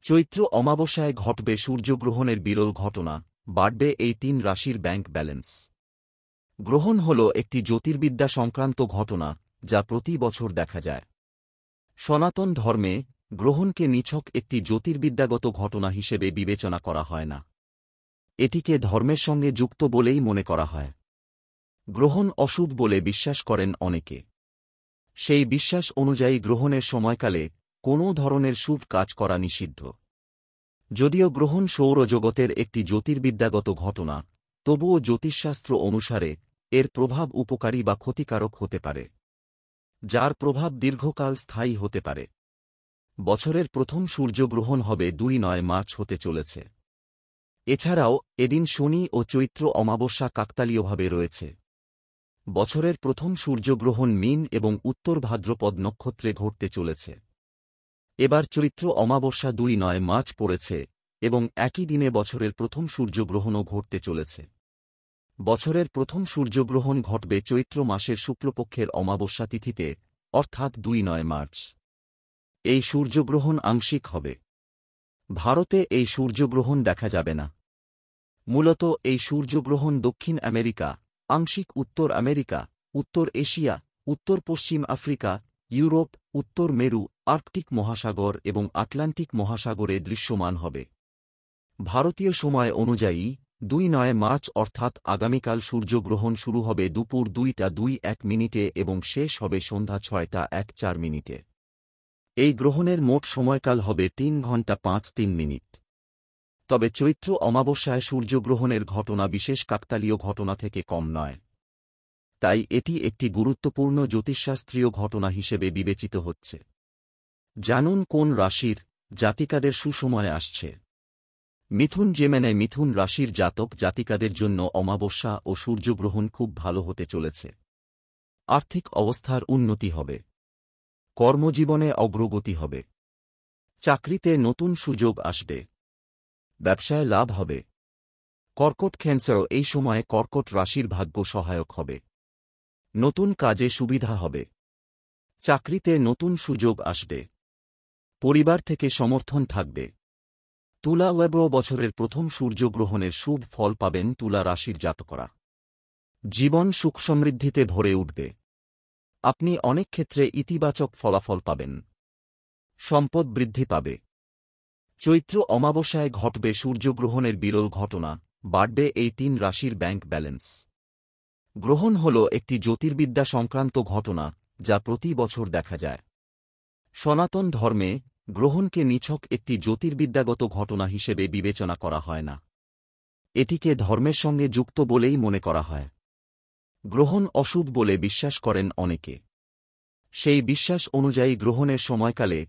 চৈত্র অমাবস্যায় ঘটবে সূর্যগ্রহণের বিরল ঘটনা, বাড়বে এই ৩ রাশির ব্যাংক ব্যালেন্স। গ্রহণ হল একটি জ্যোতির্বিদ্যা সংক্রান্ত ঘটনা যা প্রতি বছর দেখা যায়। সনাতন ধর্মে গ্রহণকে নিছক একটি জ্যোতির্বিদ্যাগত ঘটনা হিসেবে বিবেচনা করা হয় না। এটিকে ধর্মের সঙ্গে যুক্ত বলেই মনে করা হয়। গ্রহণ অশুভ বলে বিশ্বাস করেন অনেকে। সেই বিশ্বাস অনুযায়ী গ্রহণের সময়কালে কোনো ধরনের শুভ কাজ করা নিষিদ্ধ। যদিও গ্রহণ সৌরজগতের একটি জ্যোতির্বিদ্যাগত ঘটনা, তবুও জ্যোতিষশাস্ত্র অনুসারে এর প্রভাব উপকারী বা ক্ষতিকারক হতে পারে, যার প্রভাব দীর্ঘকাল স্থায়ী হতে পারে। বছরের প্রথম সূর্যগ্রহণ হবে ২ মার্চ হতে চলেছে। এছাড়াও এদিন শনি ও চৈত্র অমাবস্যা কাকতালীয়ভাবে রয়েছে। বছরের প্রথম সূর্যগ্রহণ মীন এবং উত্তর ভাদ্রপদ নক্ষত্রে ঘটতে চলেছে। এবার চৈত্র অমাবস্যা ২ মার্চ পড়েছে এবং একই দিনে বছরের প্রথম সূর্যগ্রহণও ঘটতে চলেছে। বছরের প্রথম সূর্যগ্রহণ ঘটবে চৈত্র মাসের শুক্লপক্ষের অমাবস্যা তিথিতে, অর্থাৎ ২ মার্চ। এই সূর্যগ্রহণ আংশিক হবে। ভারতে এই সূর্যগ্রহণ দেখা যাবে না। মূলত এই সূর্যগ্রহণ দক্ষিণ আমেরিকা, আংশিক উত্তর আমেরিকা, উত্তর এশিয়া, উত্তর পশ্চিম আফ্রিকা, ইউরোপ, উত্তর মেরু, আর্কটিক মহাসাগর এবং আটলান্টিক মহাসাগরে দৃশ্যমান হবে। ভারতীয় সময় অনুযায়ী ২ মার্চ অর্থাৎ আগামীকাল সূর্যগ্রহণ শুরু হবে দুপুর ২টা ২১ এবং শেষ হবে সন্ধ্যা ৬টা ১৪। এই গ্রহণের মোট সময়কাল হবে ৩ ঘণ্টা ৫-৩। তবে চৈত্র অমাবস্যায় সূর্যগ্রহণের ঘটনা বিশেষ কাকতালীয় ঘটনা থেকে কম নয়। তাই এটি একটি গুরুত্বপূর্ণ জ্যোতিষশাস্ত্রীয় ঘটনা হিসেবে বিবেচিত হচ্ছে। জানুন কোন রাশির জাতিকাদের সুসময় আসছে। মিথুন জেমেনে মিথুন রাশির জাতক জাতিকাদের জন্য অমাবস্যা ও সূর্যগ্রহণ খুব ভালো হতে চলেছে। আর্থিক অবস্থার উন্নতি হবে। কর্মজীবনে অগ্রগতি হবে। চাকরিতে নতুন সুযোগ আসবে। ব্যবসায় লাভ হবে। কর্কট ক্যান্সারও এই সময়ে কর্কট রাশির ভাগ্য সহায়ক হবে। নতুন কাজে সুবিধা হবে। চাকরিতে নতুন সুযোগ আসবে। পরিবার থেকে সমর্থন থাকবে। তুলা বছরের প্রথম সূর্যগ্রহণের শুভ ফল পাবেন তুলা রাশির জাতকরা। জীবন সুখ সমৃদ্ধিতে ভরে উঠবে। আপনি অনেক ক্ষেত্রে ইতিবাচক ফলাফল পাবেন। সম্পদ বৃদ্ধি পাবে। চৈত্র অমাবস্যায় ঘটবে সূর্যগ্রহণের বিরল ঘটনা, বাড়বে এই ৩ রাশির ব্যাংক ব্যালেন্স। গ্রহণ হল একটি জ্যোতির্বিদ্যা সংক্রান্ত ঘটনা যা প্রতি বছর দেখা যায়। সনাতন ধর্মে গ্রহণকে নিছক একটি জ্যোতির্বিদ্যাগত ঘটনা হিসেবে বিবেচনা করা হয় না। এটিকে ধর্মের সঙ্গে যুক্ত বলেই মনে করা হয়। গ্রহণ অশুভ বলে বিশ্বাস করেন অনেকে। সেই বিশ্বাস অনুযায়ী গ্রহণের সময়কালে